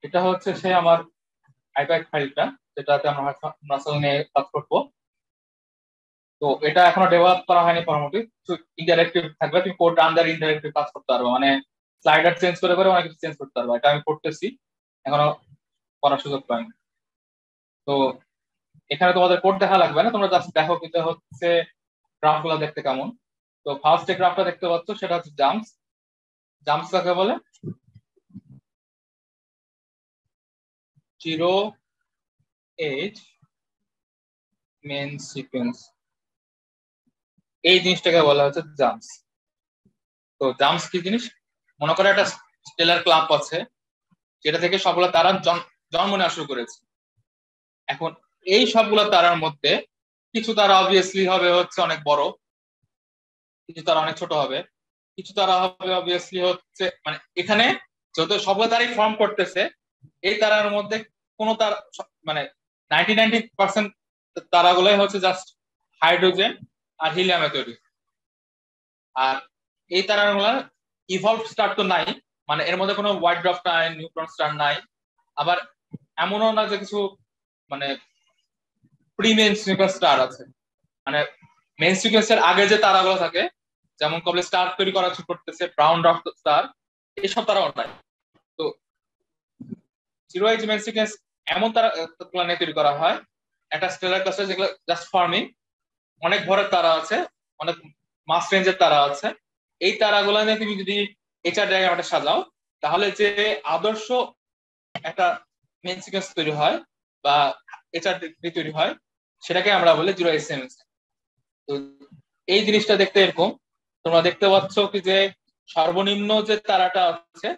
এটা হচ্ছে সে আমার আইপ্যাক ফাইলটা, যেটাতে আমরা রাসেল নিয়ে কাজ করবো। তো এটা এখনো ডেভেলপ করা হয়নি মোটামুটি। ইন্টারেক্টিভ থাকবে, তুমি কোড আন্ডার ইন্টারেক্টিভ কাজ করতে পারবে, মানে স্লাইডার চেঞ্জ করে করে অনেক কিছু চেঞ্জ করতে পারবে। এটা আমি করতেছি, এখনো করার সুযোগ পাইনি। তো এখানে তোমাদের কোড দেখা লাগবে না, তোমরা জাস্ট দেখো কিন্তু হচ্ছে গ্রাফ গুলা দেখতে কেমন। তো ফার্স্ট যে গ্রাফটা দেখতে পাচ্ছ সেটা হচ্ছে জাম্পস। জাম্পস কাকে বলে? জিরো এজ মেন সিকোয়েন্স, এই জিনিসটাকে বলা হচ্ছে জাম্পস। তো জাম্পস কি জিনিস? মনে করো একটা স্টেলার ক্লাব আছে, যেটা থেকে সবগুলো তারা জন্ম নেওয়া শুরু করেছে। এখন এই সবগুলো তারার মধ্যে কিছু তারা অবভিয়াসলি হবে হচ্ছে অনেক বড়, কিছু তারা অনেক ছোট হবে, কিছু তারা হবে অবভিয়াসলি হচ্ছে মানে এখানে যত সবগুলো তারাই ফর্ম করতেছে, এই তারার মধ্যে কোনো তার মানে 90-90% তারাগুলোই হচ্ছে জাস্ট হাইড্রোজেন আর হিলিয়ামে তৈরি। আর এই তারাগুলো ইভলভ স্টার তো নাই, মানে এর মধ্যে কোনো হোয়াইট ড্রপ নাই, নিউট্রন স্টার নাই। আবার এমনও না যে কিছু মানে প্রি মেইন সিকুয়েন্স স্টার আছে, মানে মেইন সিকুয়েন্সের আগে যে তারাগুলো থাকে, যেমন কবলে স্টার তৈরি করা শুরু করতেছে ব্রাউন ডট স্টার, এইসব তারাও নাই। তো জিরো এজ মেইন সিকুয়েন্স এমন তারা নিয়ে তৈরি করা হয় একটা স্টেলার ক্লাস্টার যেগুলো জাস্ট ফর্মিং, অনেক ভরের তারা আছে, অনেক মাস রেঞ্জের তারা আছে। এই তারাগুলো নিয়ে তুমি যদি এইচআর ডায়াগ্রামটা সাজাও, তাহলে যে আদর্শ একটা মেইন সিকোয়েন্স তৈরি হয় বা এইচআর তৈরি হয়, সেটাকে আমরা বলি জিরো এসএমএস। তো এই জিনিসটা দেখতে এরকম। তোমরা দেখতে পাচ্ছ কি যে সর্বনিম্ন যে তারাটা আছে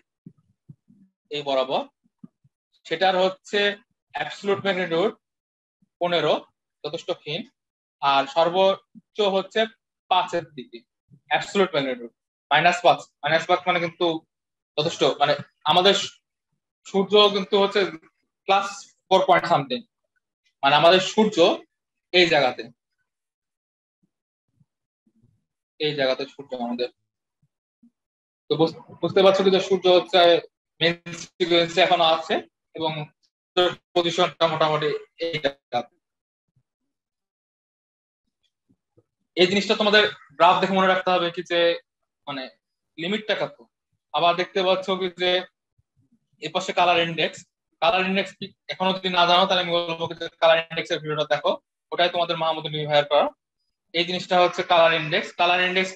এই বরাবর, সেটার হচ্ছে অ্যাবসলিউট ম্যাগনিটিউড 15, যথেষ্ট ক্ষীণ। আর সর্বোচ্চ হচ্ছে 5-এর দিকে অ্যাবসলিউট ম্যাগনিটিউড। -5, -5 মানে কিন্তু যথেষ্ট, মানে আমাদের সূর্য কিন্তু হচ্ছে ক্লাস 4 পয়েন্ট সামথিং, মানে আমাদের সূর্য এই জায়গাতে, এই জায়গাতে সূর্য আমাদের। তো বুঝতে পারছো কি যে সূর্য হচ্ছে মেইন সিকোয়েন্সে এখনো আছে এবং পজিশনটা মোটামুটি এই জায়গাতে। এই জিনিসটা তোমাদের গ্রাফ দেখে মনে রাখতে হবে কি যে মানে লিমিটটা কত। আবার দেখতে পাচ্ছ কি যে এর পাশে কালার ইন্ডেক্স। কালার ইন্ডেক্স কি এখনো যদি না জানো তাহলে আমি বলবো যে কালার ইন্ডেক্স এর ভিডিওটা দেখো, ওটাই তোমাদের মাহমুদুল ভাইয়ের করা। এই জিনিসটা হচ্ছে colour index. Colour index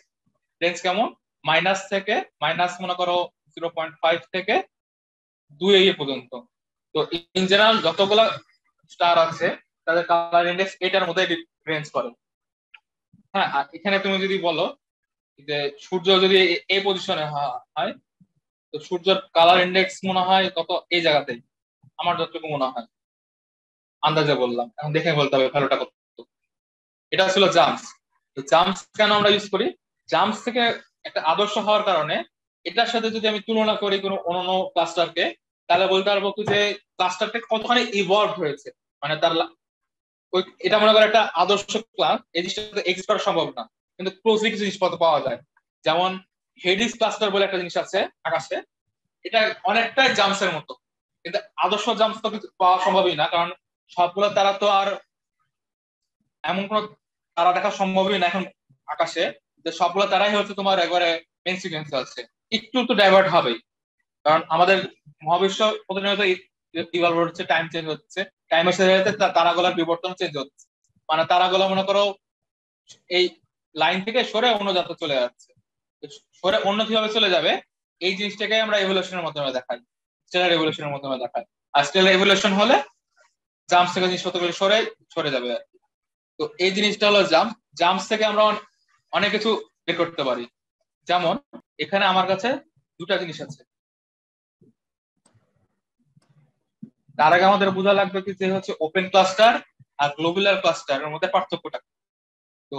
range কেমন? মাইনাস থেকে মাইনাস মনে করো 0.5 থেকে 2 এই পর্যন্ত। তো ইন জেনারেল যতগুলা স্টার আছে তাদের কালার ইন্ডেক্স এটার মধ্যে রেঞ্জ করে। হ্যাঁ, আর এখানে তুমি যদি বলো যে সূর্য যদি এই পজিশনে হয়, তো সূর্যের কালার ইন্ডেক্স মনে হয় কত এই জায়গাতেই, আমার যতটুকু মনে হয়, আন্দাজে বললাম, এখন দেখে বলতে হবে ভ্যালুটা কত। এটা ছিল জাম্পস। জাম্পস কেন আমরা ইউজ করি? জাম্পস থেকে একটা আদর্শ হওয়ার কারণে এটার সাথে যদি আমি তুলনা করি কোনো অন্য ক্লাস্টারকে, তাহলে বলতে পারবো কি যে ক্লাস্টারটা কতখানি ইভলভ হয়েছে। মানে তার ওই এটা মনে করো একটা আদর্শ ক্লাস, এই জিনিসটা এক্সিস্ট করা সম্ভব না, কিন্তু ক্লোজলি কিছু জিনিসপত্র পাওয়া যায়। যেমন হেডিস ক্লাস্টার বলে একটা জিনিস আছে আকাশে, এটা অনেকটাই জাম্পসের মতো, কিন্তু আদর্শ জাম্পস তো কিছু পাওয়া সম্ভবই না, কারণ সবগুলো তারা তো আর এমন কোন তারা দেখা সম্ভবই না এখন আকাশে যে সবগুলো তারাই হচ্ছে তোমার একবারে মেন সিকোয়েন্সে আছে। একটু তো ডাইভার্ট হবেই, কারণ আমাদের মহাবিশ্ব প্রতিনিয়ত ইভলভ হচ্ছে, টাইম চেঞ্জ হচ্ছে, টাইমের সাথে সাথে তারাগুলোর বিবর্তন চেঞ্জ হচ্ছে। মানে তারাগুলো মনে করো এই লাইন থেকে সরে অন্য যাত্রা চলে যাচ্ছে, তো সরে অন্য কিভাবে চলে যাবে, এই জিনিসটাকে আমরা এভলিউশনের মাধ্যমে দেখাই, স্টেলার এভলিউশনের মাধ্যমে দেখাই। আর স্টেলার এভলিউশন হলে জাম্পস থেকে জিনিসপত্রগুলো সরে সরে যাবে আর কি। তো এই জিনিসটা হলো জাম্পস থেকে আমরা অনেক কিছু বের করতে পারি। যেমন এখানে আমার কাছে দুটা জিনিস আছে, তার আগে আমাদের বোঝা লাগবে কি যে হচ্ছে ওপেন ক্লাস্টার আর গ্লোবুলার ক্লাস্টারের মধ্যে পার্থক্যটা। তো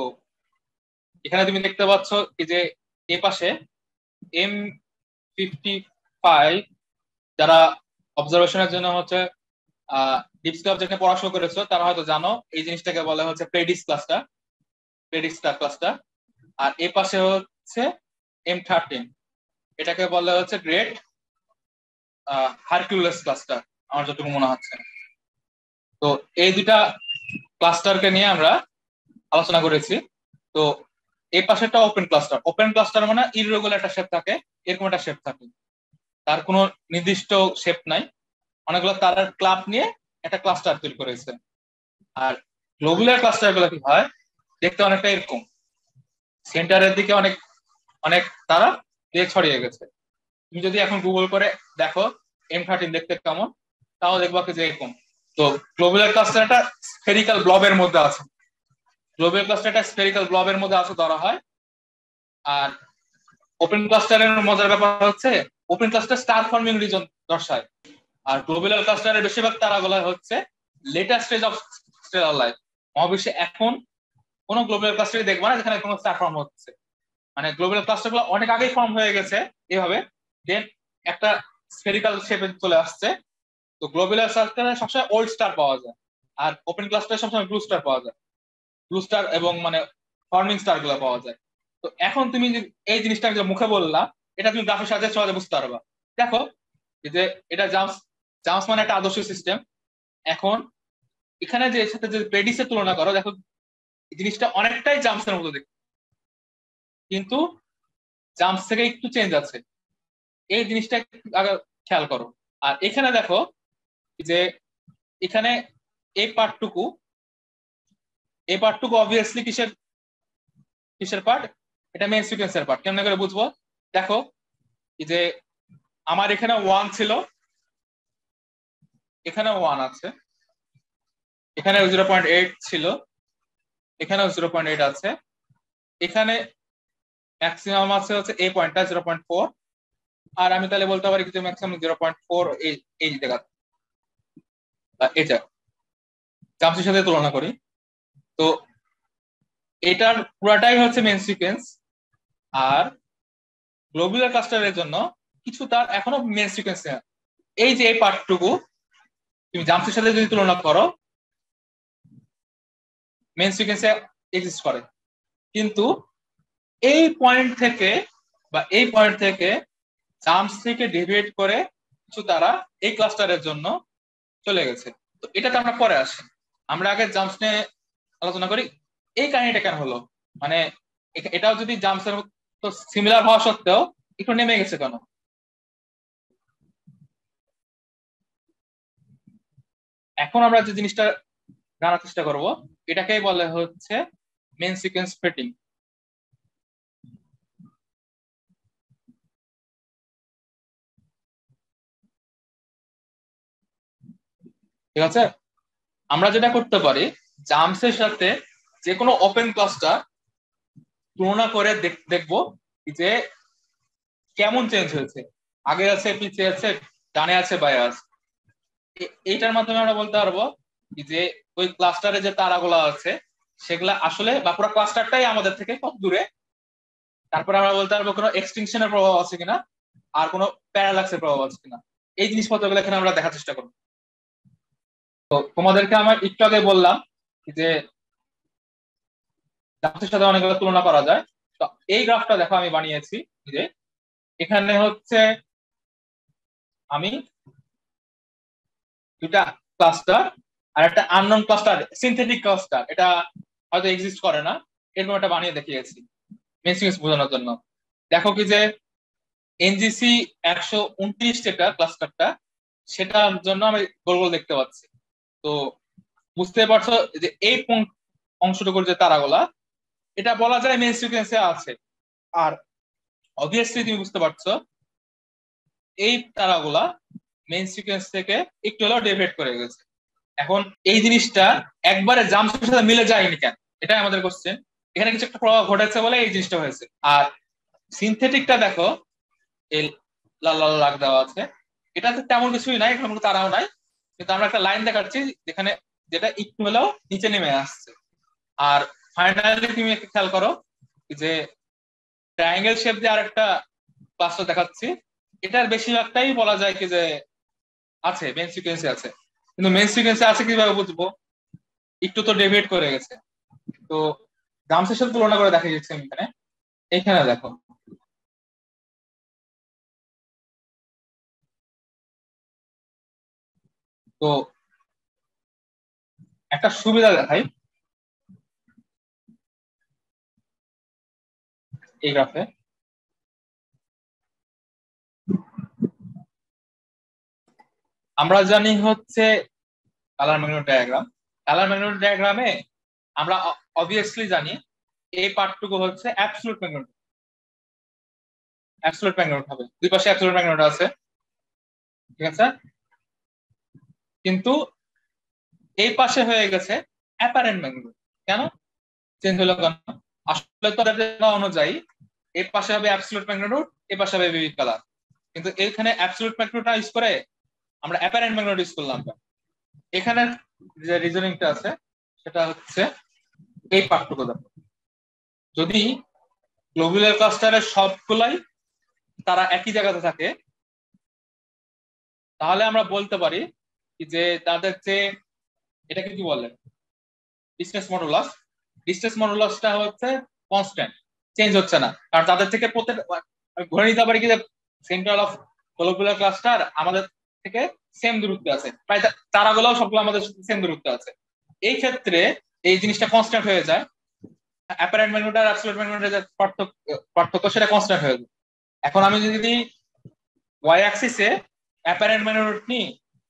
এখানে তুমি দেখতে পাচ্ছ কি যে এ পাশে M55, যারা অবজারভেশনের জন্য হচ্ছে ডিপ স্কাই অবজেক্ট নিয়ে পড়াশোনা করেছো তারা হয়তো জানো এই জিনিসটাকে বলা হচ্ছে প্রেডিক্স ক্লাস্টার, প্রেডিক্স স্টার ক্লাস্টার। আর এ পাশে হচ্ছে M13, এটাকে বলা হচ্ছে গ্রেট হারকিউলাস ক্লাস্টার আমার যতটুকু মনে হচ্ছে। তো এই দুইটা ক্লাস্টারকে নিয়ে আমরা আলোচনা করেছি। তো এই পাশেরটা ওপেন ক্লাস্টার। ওপেন ক্লাস্টার মানে ইররেগুলার একটা শেপ থাকে, এরকম একটা শেপ থাকে, তার কোনো নির্দিষ্ট শেপ নাই, অনেকগুলো তারার ক্লাব নিয়ে একটা ক্লাস্টার তৈরি করেছে। আর গ্লোবুলার ক্লাস্টার গুলো কি হয়, দেখতে অনেকটা এরকম, সেন্টারের দিকে অনেক অনেক তারা দিয়ে ছড়িয়ে গেছে। তুমি যদি এখন গুগল করে দেখো M13 দেখতে কেমন, তাও দেখবা কি যে এরকম। তো গ্লোবুলার ক্লাস্টারটা স্ফেরিক্যাল ব্লবের মধ্যে আছে, গ্লোবুলার ক্লাস্টারটা স্ফেরিক্যাল ব্লবের মধ্যে আছে ধরা হয়। আর ওপেন ক্লাস্টারের মজার ব্যাপার হচ্ছে open cluster star forming reason দর্শায়, আর গ্লোবুলার ক্লাস্টারের বেশিরভাগ তারাগুলো হচ্ছে later stage of stellar life. মহাবিশ্বে এখন কোন গ্লোবুলার ক্লাস্টারই দেখবা না যেখানে কোনো স্টার ফর্ম হচ্ছে, মানে গ্লোবুলার ক্লাস্টার গুলো অনেক আগেই ফর্ম হয়ে গেছে এভাবে, দেন একটা স্ফেরিক্যাল শেপে চলে আসছে। তো গ্লোবুলার ক্লাস্টারে সবসময় ওল্ড স্টার পাওয়া যায়, আর ওপেন ক্লাস্টারে সবসময় ব্লু স্টার পাওয়া যায়, ব্লু স্টার এবং মানে ফর্মিং স্টার গুলো পাওয়া যায়। তো এখন তুমি এই জিনিসটা যে মুখে বললা, এটা তুমি গ্রাফের সাহায্যে সহজে বুঝতে পারবা। দেখো এই যে এটা জাম্পস, জাম্পস মানে একটা আদর্শ সিস্টেম। এখন এখানে যে এর সাথে যে প্রেডিসের তুলনা করো, দেখো এই জিনিসটা অনেকটাই জাম্পসের মতো দেখতে, কিন্তু জাম্পস থেকে একটু চেঞ্জ আছে, এই জিনিসটা একটু আগে খেয়াল করো। আর এখানে দেখো যে এখানে এই পার্টটুকু, এই পার্টটুকু অবভিয়াসলি কিসের কিসের পার্ট, এটা মেইন সিকোয়েন্সের পার্ট। কেমন করে বুঝবো, দেখো এই যে আমার এখানে 1 ছিল, এখানে 1 আছে, এখানে 0.8 ছিল, এখানেও 0.8 আছে, এখানে ম্যাক্সিমাম আছে হচ্ছে এই পয়েন্টটা 0.4, আর আমি তাহলে বলতে পারি যে ম্যাক্সিমাম 0.4 এই এই জায়গা, এটা জাম্পসের সাথে তুলনা করি। তো এটার পুরাটাই হচ্ছে মেইন সিকোয়েন্স। আর গ্লোবুলার ক্লাস্টারের জন্য কিছু তার এখনো মেইন সিকোয়েন্স, এই যে এই পার্টটুকু তুমি জাম্পসের সাথে যদি তুলনা করো মেইন সিকোয়েন্সে এক্সিস্ট করে, কিন্তু এই পয়েন্ট থেকে বা এই পয়েন্ট থেকে জাম্পস থেকে ডেভিয়েট করে কিছু তারা এই ক্লাস্টারের জন্য চলে গেছে। তো এটাতে আমরা পরে আসি, আমরা আগে জাম্পস নিয়ে আলোচনা করি এই কাহিনীটা কেন হলো, মানে এটাও যদি জাম্পসের তো সিমিলার হওয়া সত্ত্বেও একটু নেমে গেছে কেন। এখন আমরা যে জিনিসটা জানার চেষ্টা করব, এটাকেই বলে হচ্ছে মেন সিকোয়েন্স ফিটিং। ঠিক আছে, আমরা যেটা করতে পারি জাম্পসের সাথে যে কোনো ওপেন ক্লাস্টার তুলনা করে দেখবো যে কেমন চেঞ্জ হয়েছে, আগে আছে পিছিয়ে আছে, ডানে আছে বায়ে আছে। এইটার মাধ্যমে আমরা বলতে পারবো যে ওই ক্লাস্টারে যে তারাগুলো আছে সেগুলা আসলে বা পুরো ক্লাস্টারটাই আমাদের থেকে কত দূরে। তারপরে আমরা বলতে পারবো কোনো এক্সটিংশনের প্রভাব আছে কিনা, আর কোনো প্যারালাক্সের প্রভাব আছে কিনা, এই জিনিসপত্রগুলো এখানে আমরা দেখার চেষ্টা করবো। তো তোমাদেরকে আমার একটু আগে বললাম যে জাম্পসের সাথে অনেকগুলো তুলনা করা যায়। তো এই গ্রাফটা দেখো আমি বানিয়েছি, যে এখানে হচ্ছে আমি দুটা ক্লাস্টার আর একটা আননোন ক্লাস্টার, সিনথেটিক ক্লাস্টার, এটা হয়তো এক্সিস্ট করে না, এরকম একটা বানিয়ে দেখিয়েছি মেনস্ট্রিমস বোঝানোর জন্য। দেখো কি যে NGC 129 যেটা ক্লাস্টারটা, সেটার জন্য আমি গোল গোল দেখতে পাচ্ছি। তো বুঝতে পারছো যে এই অংশটুকুর যে তারাগুলা, এটা বলা যায় মেইন সিকোয়েন্সে আছে। আর অবভিয়াসলি তুমি বুঝতে পারছো এই তারাগুলা মেইন সিকোয়েন্স থেকে একটু হলেও ডেভিয়েট করে গেছে। এখন এই জিনিসটা একবারে জাম্পসের সাথে মিলে যায়নি কেন, এটাই আমাদের কোশ্চেন। এখানে কিছু একটা প্রভাব ঘটেছে বলে এই জিনিসটা হয়েছে। আর সিনথেটিকটা দেখো এই লাল লাল লাগ দেওয়া আছে, এটাতে তেমন কিছুই নাই, এখানে কোনো তারাও নাই, কিন্তু আমরা একটা লাইন দেখাচ্ছি যেখানে যেটা একটু হলেও নিচে নেমে আসছে। আর ফাইনালি তুমি একটা খেয়াল করো যে ট্রায়াঙ্গেল শেপ দিয়ে আরেকটা ক্লাস্টার দেখাচ্ছি, এটার বেশিরভাগটাই বলা যায় কি যে আছে মেন সিকোয়েন্সে আছে, কিন্তু মেন সিকোয়েন্সে আছে কিভাবে বুঝবো, একটু তো ডেভিয়েট করে গেছে। তো জাম্পসের সাথে তুলনা করে দেখা যাচ্ছে এখানে, এখানে দেখো তো একটা সুবিধা দেখাই এই গ্রাফে। আমরা জানি হচ্ছে colour magnet diagram. Colour magnet ডায়াগ্রামে আমরা অবভিয়াসলি জানি এই পার্টটুকু হচ্ছে অ্যাবসলিউট ম্যাগনেট। অ্যাবসলিউট ম্যাগনেট হবে, দুই পাশে অ্যাবসলিউট ম্যাগনেট আছে, ঠিক আছে। কিন্তু এই পাশে হয়ে গেছে অ্যাপারেন্ট ম্যাগনেট। কেন চেঞ্জ হলো কেন? আসলে তো অনুযায়ী এই পাশে হবে অ্যাবসলিউট ম্যাগনেট, এই পাশে হবে ভিভিড কালার, কিন্তু এইখানে অ্যাবসলিউট ম্যাগনেট ইউজ করে আমরা অ্যাপারেন্ট ম্যাগনেট ইউজ করলাম। এখানে যে রিজনিংটা আছে সেটা হচ্ছে এই পার্টটুকু দেখো, যদি গ্লোবুলার ক্লাস্টারের সবগুলাই তারা একই জায়গাতে থাকে তাহলে আমরা বলতে পারি যে তাদের যে এটাকে কি বলে ডিসটেন্স মডুলাস। ডিসটেন্স মডুলাসটা হচ্ছে কনস্ট্যান্ট, চেঞ্জ হচ্ছে না, কারণ তাদের থেকে প্রত্যেক ধরে নিতে পারি কি যে সেন্টার অফ গ্লোবুলার ক্লাস্টার আমাদের থেকে সেম দূরত্বে আছে, প্রায় তারাগুলোও সবগুলো আমাদের সেম দূরত্বে আছে। এই ক্ষেত্রে এই জিনিসটা কনস্ট্যান্ট হয়ে যায়, অ্যাপারেন্ট ম্যাগনেট আর অ্যাবসলিউট ম্যাগনেটের যে পার্থক্য সেটা কনস্ট্যান্ট হয়ে যায়। এখন আমি যদি ওয়াই অ্যাক্সিসে অ্যাপারেন্ট ম্যাগনেট নিই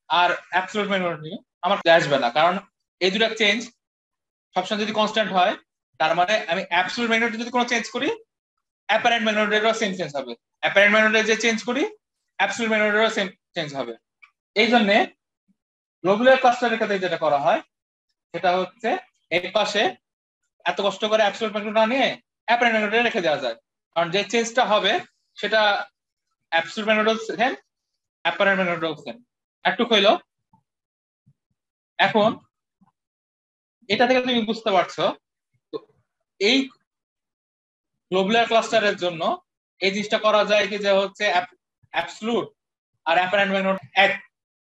আর অ্যাবসলিউট ম্যাগনেট নিই, আমার আসবে না, কারণ এই দুটো চেঞ্জ সবসময় যদি কনস্ট্যান্ট হয় তার মানে আমি অ্যাবসলিউট ম্যাগনেট যদি কোনো চেঞ্জ করি অ্যাপারেন্ট ম্যাগনেটেরও সেম চেঞ্জ হবে, অ্যাপারেন্ট ম্যাগনেটের যে চেঞ্জ করি অ্যাবসলিউট ম্যাগনেটেরও সেম চেঞ্জ হবে। এই জন্য গ্লোবুলার ক্লাস্টারের ক্ষেত্রে যেটা করা হয় সেটা হচ্ছে এই পাশে এত কষ্ট করে অ্যাবসলিউট ম্যাগনেট না নিয়ে অ্যাপারেন্ট ম্যাগনেটে রেখে দেওয়া যায়, কারণ যে চেঞ্জটা হবে সেটা অ্যাবসলিউট ম্যাগনেটও সেম, অ্যাপারেন্ট ম্যাগনেটও সেম। একটু হইলো। এখন এটা থেকে তুমি বুঝতে পারছো তো এই গ্লোবুলার ক্লাস্টারের জন্য এই জিনিসটা করা যায় কি যে হচ্ছে অ্যাবসলুট আর অ্যাপারেন্ট ম্যাগনেট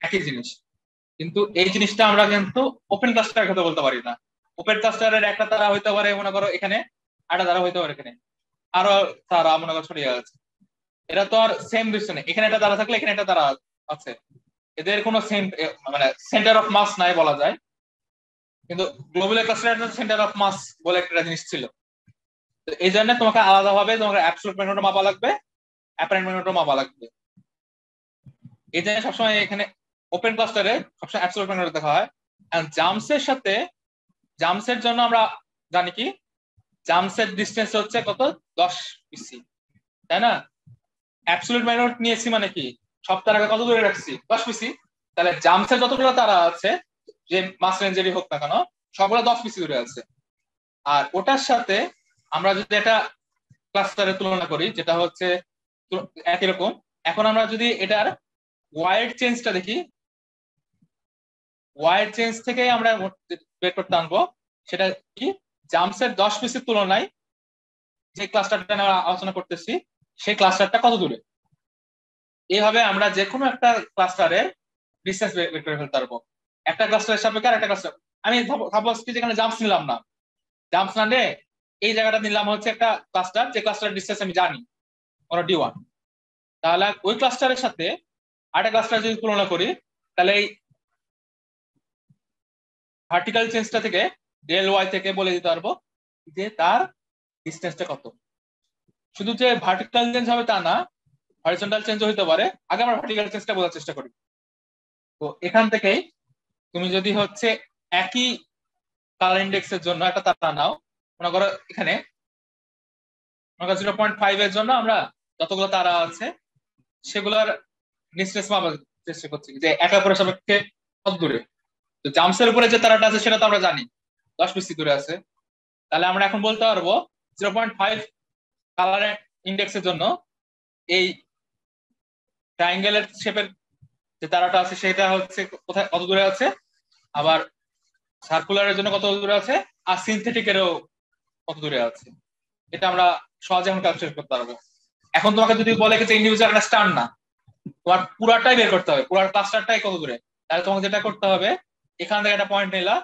একই জিনিস, কিন্তু এই জিনিসটা আমরা কিন্তু ওপেন ক্লাস্টারের ক্ষেত্রে বলতে পারি না। ওপেন ক্লাস্টারের একটা তারা হইতে পারে মনে করো এখানে, একটা তারা হইতে পারে এখানে, আরো তারা মনে করো ছড়িয়ে আছে। এটা তো আর সেম দৃশ্য নেই, এখানে একটা তারা থাকলে এখানে একটা তারা আছে, এদের কোনো মানে সেন্টার অফ মাস নাই বলা যায়। কিন্তু গ্লোবুলার ক্লাস্টারের সেন্টার অফ মাস বলে একটা জিনিস ছিল। তো এই জন্য তোমাকে আলাদাভাবে তোমাকে অ্যাবসলিউট ম্যাগনেটও মাপা লাগবে, অ্যাপারেন্ট ম্যাগনেটও মাপা লাগবে। এই জন্য সবসময় এখানে ওপেন ক্লাস্টারে সবসময় অ্যাবসলিউট ম্যাগনেট দেখা হয়। আর জাম্পসের সাথে, জাম্পসের জন্য আমরা জানি কি জাম্পসের ডিসটেন্স হচ্ছে কত 10 পিসি, তাই না? অ্যাবসলিউট ম্যাগনেট নিয়েছি মানে কি সব তারাকে কত দূরে রাখছি 10 পিসি, তাহলে জাম্পসের যতগুলো তারা আছে যে মাস রেঞ্জেরই হোক না কেন সবগুলো 10 পিসি দূরে আছে। আর ওটার সাথে আমরা যদি একটা ক্লাস্টারে তুলনা করি যেটা হচ্ছে একই রকম, এখন আমরা যদি এটার ওয়াইড চেঞ্জটা দেখি, ওয়াইড চেঞ্জ থেকে আমরা বের করতে আনবো সেটা কি জাম্পসের 10 পিসের তুলনায় যে ক্লাস্টারটা আমরা আলোচনা করতেছি সেই ক্লাস্টারটা কত দূরে। এইভাবে আমরা যে কোনো একটা ক্লাস্টারের ডিসটেন্স বের করে ফেলতে পারবো। একটা ক্লাস্টারের সাপেক্ষে আর একটা ক্লাস্টার, আমি সাপোজ কি যেখানে জাম্পস নিলাম না, জাম্পস না নিয়ে এই জায়গাটা নিলাম হচ্ছে একটা ক্লাস্টার, যে ক্লাস্টারের ডিসটেন্স আমি জানি ওরা D1, তাহলে ওই ক্লাস্টারের সাথে আরেকটা ক্লাস্টার যদি তুলনা করি তাহলে এই ভার্টিক্যাল চেঞ্জটা থেকে ডেল ওয়াই থেকে বলে দিতে পারবো যে তার ডিসটেন্সটা কত। শুধু যে ভার্টিক্যাল চেঞ্জ হবে তা না, হরিজন্টাল চেঞ্জ হতে পারে। আগে আমরা ভার্টিক্যাল চেঞ্জটা বোঝার চেষ্টা করি। তো এখান থেকেই তুমি যদি হচ্ছে একই কালার ইন্ডেক্সের জন্য একটা তারা নাও, মনে করো এখানে 0.5 এর জন্য আমরা যতগুলো তারা আছে সেগুলোর ডিসটেন্স মাপার চেষ্টা করছি যে একে অপরের সাপেক্ষে কত দূরে। তো জাম্পসের উপরে যে তারাটা আছে সেটা তো আমরা জানি 10 পিসি দূরে আছে, তাহলে আমরা এখন বলতে পারবো 0.5 কালার ইন্ডেক্সের জন্য এই ট্রায়াঙ্গেলের শেপের যে তারাটা আছে সেটা হচ্ছে কোথায় কত দূরে আছে, আবার সার্কুলারের জন্য কত দূরে আছে, আর সিনথেটিকেরও কত দূরে আছে। এটা আমরা সহজে এখন ক্যালকুলেট করতে পারবো। এখন তোমাকে যদি বলে যে ইন্ডিভিজুয়াল একটা স্টার না, তোমার পুরাটাই বের করতে হবে, পুরার ক্লাস্টারটাই কত দূরে, তাহলে তোমাকে যেটা করতে হবে এখান থেকে একটা পয়েন্ট নিলা,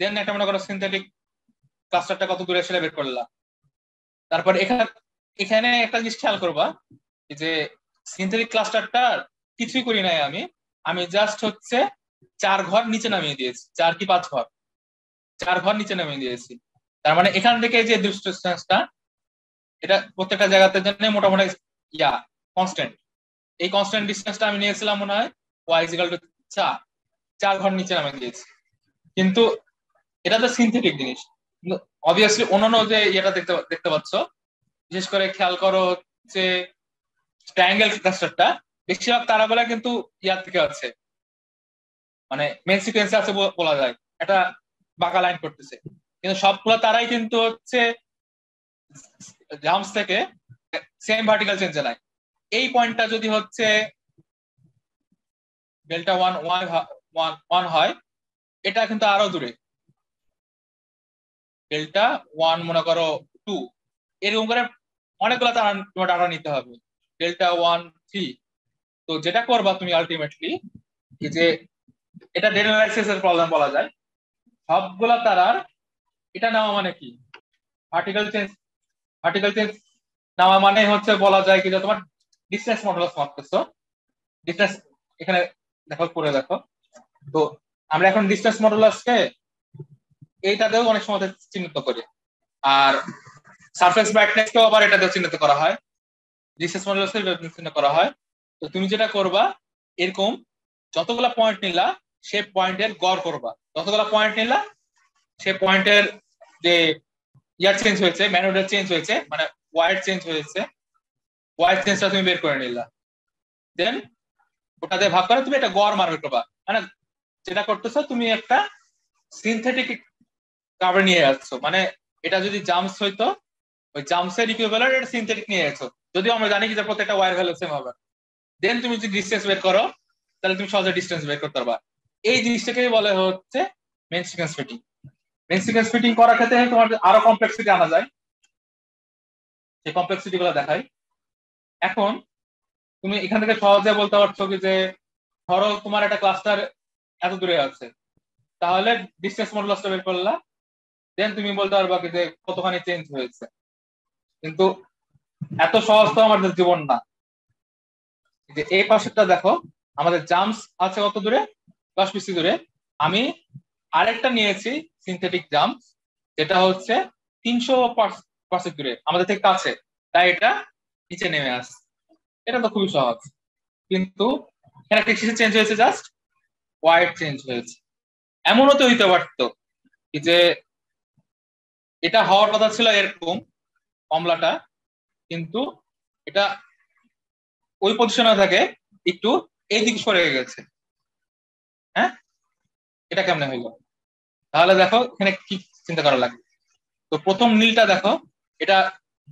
দেন একটা মনে করো সিনথেটিক ক্লাস্টারটা কত দূরে সেটা বের করলা। তারপর এখানে এখানে একটা জিনিস খেয়াল করবা যে সিনথেটিক ক্লাস্টারটা কিছুই করি নাই আমি, আমি জাস্ট হচ্ছে 4 ঘর নিচে নামিয়ে দিয়েছি, 4 কি 5 ঘর, 4 ঘর নিচে নামিয়ে দিয়েছি। তার মানে এখান থেকে যে ডিস্টেন্সটা, এটা প্রত্যেকটা জায়গাতে জন্য মোটামুটি ইয়া কনস্ট্যান্ট। এই কনস্ট্যান্ট ডিস্টেন্সটা আমি নিয়েছিলাম মনে হয় y ইকুয়াল টু 4, 4 ঘর নিচে নামিয়ে দিয়েছি। কিন্তু এটা তো সিনথেটিক জিনিস, অবভিয়াসলি অন্যান্য যে এটা দেখতে দেখতে পাচ্ছ, বিশেষ করে খেয়াল করো হচ্ছে ট্রায়াঙ্গেল ক্লাস্টারটা, বেশিরভাগ তারাগুলা কিন্তু ইয়ার থেকে আছে, মানে মেন সিকোয়েন্সে আছে বলা যায়, এটা বাঁকা লাইন করতেছে। কিন্তু সবগুলো তারাই কিন্তু হচ্ছে জাম্পস থেকে সেম ভার্টিক্যাল চেঞ্জে নাই। এই পয়েন্টটা যদি হচ্ছে ডেল্টা ওয়ান ওয়ান হয়, এটা কিন্তু আরো দূরে, ডেল্টা ওয়ান মনে করো 2, এরকম করে অনেকগুলো তারা তোমার ডাটা নিতে হবে, ডেল্টা 1 3। তো যেটা করবা তুমি আলটিমেটলি, যে এটা ডেটা অ্যানালাইসিস এর প্রবলেম বলা যায়, সবগুলা তারার এটা নেওয়া মানে কি, ভার্টিক্যাল চেঞ্জ, ভার্টিক্যাল চেঞ্জ নেওয়া মানে হচ্ছে বলা যায় কি যে তোমার ডিসটেন্স মডুলাস মাপতেছো, ডিসটেন্স এখানে দেখো করে দেখো। তো আমরা এখন ডিসটেন্স মডুলাসকে এইটাতেও অনেক সময় চিহ্নিত করি, আর সারফেস ব্রাইটনেসকেও আবার এটাতেও চিহ্নিত করা হয়, ডিসটেন্স মডুলাসকে চিহ্নিত করা হয়। তো তুমি যেটা করবা, এরকম যতগুলা পয়েন্ট নিলা সে পয়েন্টের গড় করবা, যতগুলা পয়েন্ট নিলা সে পয়েন্টের যে ইয়ার চেঞ্জ হয়েছে, ম্যানুয়াল চেঞ্জ হয়েছে, মানে ওয়াইড চেঞ্জ হয়েছে, ওয়াইড চেঞ্জটা তুমি বের করে নিলা। দেন ওটাতে ভাগ করে তুমি একটা গড় মান বের করবা, মানে যেটা করতেছো তুমি একটা সিনথেটিক কাভার নিয়ে যাচ্ছ, মানে এটা যদি জাম্পস হইতো, ওই জাম্পসের ইকুইভ্যালেন্ট এটা সিনথেটিক নিয়ে যাচ্ছ, যদিও আমরা জানি কি যে প্রত্যেকটা ওয়ার ভ্যালু সেম হবে। দেন তুমি যদি ডিসটেন্স বের করো, তাহলে তুমি সহজে ডিসটেন্স বের করতে পারবা। এই জিনিসটাকেই বলে হচ্ছে main sequence fitting. Main sequence fitting করার ক্ষেত্রে তোমার আরো কমপ্লেক্সিটি আনা যায়, সেই কমপ্লেক্সিটি গুলো দেখাই। এখন তুমি এখান থেকে সহজে বলতে পারছো কি যে ধরো তোমার একটা ক্লাস্টার এত দূরে আছে, তাহলে ডিসটেন্স মডুলাসটা বের করলা, দেন তুমি বলতে পারবা কি যে কতখানি চেঞ্জ হয়েছে। কিন্তু এত সহজ তো আমাদের জীবন না। যে এই পাশেরটা দেখো, আমাদের জাম্পস আছে কত দূরে, 10 পিসি দূরে। আমি আরেকটা নিয়েছি সিনথেটিক জাম্পস, যেটা হচ্ছে 300 পার্সেন্ট দূরে আমাদের থেকে কাছে, তাই এটা নিচে নেমে আসছে। এটা তো খুবই সহজ। কিন্তু এখানে একটা কিসে চেঞ্জ হয়েছে, জাস্ট ওয়াইড চেঞ্জ হয়েছে। এমনও তো হইতে পারতো কি যে এটা হওয়ার কথা ছিল এরকম কমলাটা, কিন্তু এটা ওই পজিশনে থাকে একটু এই দিকে সরে গেছে। হ্যাঁ, এটা কেমনে হইলো? তাহলে দেখো এখানে কি চিন্তা করা লাগবে। তো প্রথম নীলটা দেখো, এটা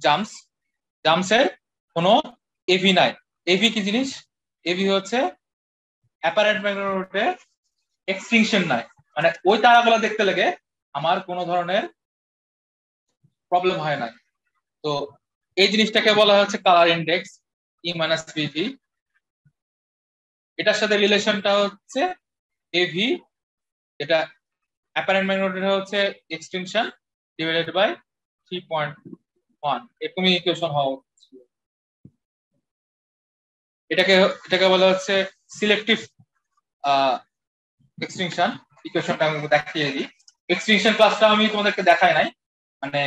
জাম্পস, জাম্পসের কোনো এভি নাই। এভি কি জিনিস? এভি হচ্ছে অ্যাপারেন্ট ম্যাগনেটিক এক্সটিংশন নাই, মানে ওই তারাগুলো দেখতে লেগে আমার কোনো ধরনের প্রবলেম হয় না। তো এই জিনিসটাকে বলা হচ্ছে কালার ইন্ডেক্স, ই মাইনাস ভিভি। এটার সাথে রিলেশনটা হচ্ছে এভি, এটা অ্যাপারেন্ট ম্যাগনেটিক হচ্ছে এক্সটেনশন ডিভাইডেড বাই 3.1, এরকমই ইকুয়েশন হওয়া উচিত। এটাকে এটাকে বলা হচ্ছে সিলেক্টিভ এক্সটেনশন। ইকুয়েশনটা আমি দেখিয়ে দিই। এক্সটেনশন ক্লাসটা আমি তোমাদেরকে দেখাই নাই, মানে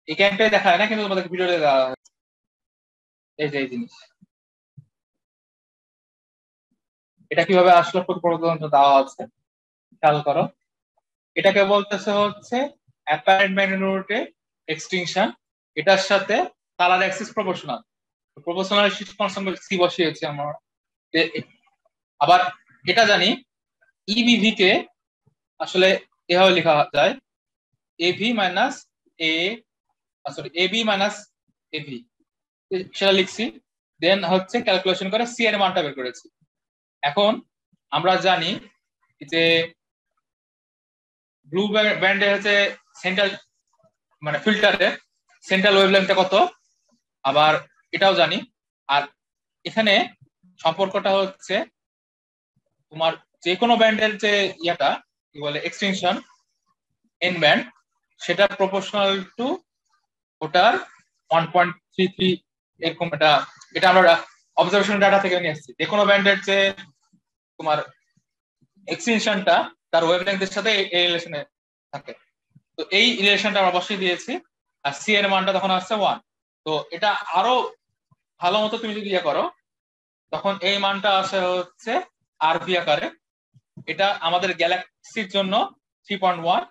এই ক্যাম্পে দেখায় না, কিন্তু তোমাদেরকে ভিডিওতে দেওয়া হয়েছে। এই যে এই জিনিস, এটা কিভাবে আসলে পর্যন্ত দেওয়া আছে খেয়াল করো। এটাকে বলতেছে হচ্ছে অ্যাপারেন্ট ম্যাগনেটিক এক্সটেনশন, এটার সাথে colour excess proportional, proportional constant C বসিয়েছি আমরা। আবার এটা জানি ইবিভি কে আসলে এভাবে লেখা যায়, এভি মাইনাস এ, সরি এবি মাইনাস এভি, সেটা লিখছি। দেন হচ্ছে ক্যালকুলেশন করে সি এর মানটা বের করেছি। এখন আমরা জানি যে ব্লু ব্যান্ডে হচ্ছে সেন্ট্রাল, মানে ফিল্টারের সেন্ট্রাল ওয়েভলেন্থটা কত, আবার এটাও জানি। আর এখানে সম্পর্কটা হচ্ছে তোমার যে কোনো ব্যান্ডের যে ইয়াটা কি বলে এক্সটেনশন এন ব্যান্ড, সেটা প্রপোর্শনাল টু ওটার 1.33, এরকম। এটা এটা আমরা অবজারভেশন ডাটা থেকে নিয়ে আসছি। যে কোনো ব্যান্ডের যে তোমার এক্সটেনশনটা তার ওয়েভলেংথের সাথে এই রিলেশনে থাকে। তো এই রিলেশনটা আমরা বসিয়ে দিয়েছি, আর সি এর মানটা তখন আসছে 1। তো এটা আরো ভালো মতো তুমি যদি ইয়ে করো, তখন এই মানটা আসে হচ্ছে আরভি আকারে। এটা আমাদের গ্যালাক্সির জন্য 3.1,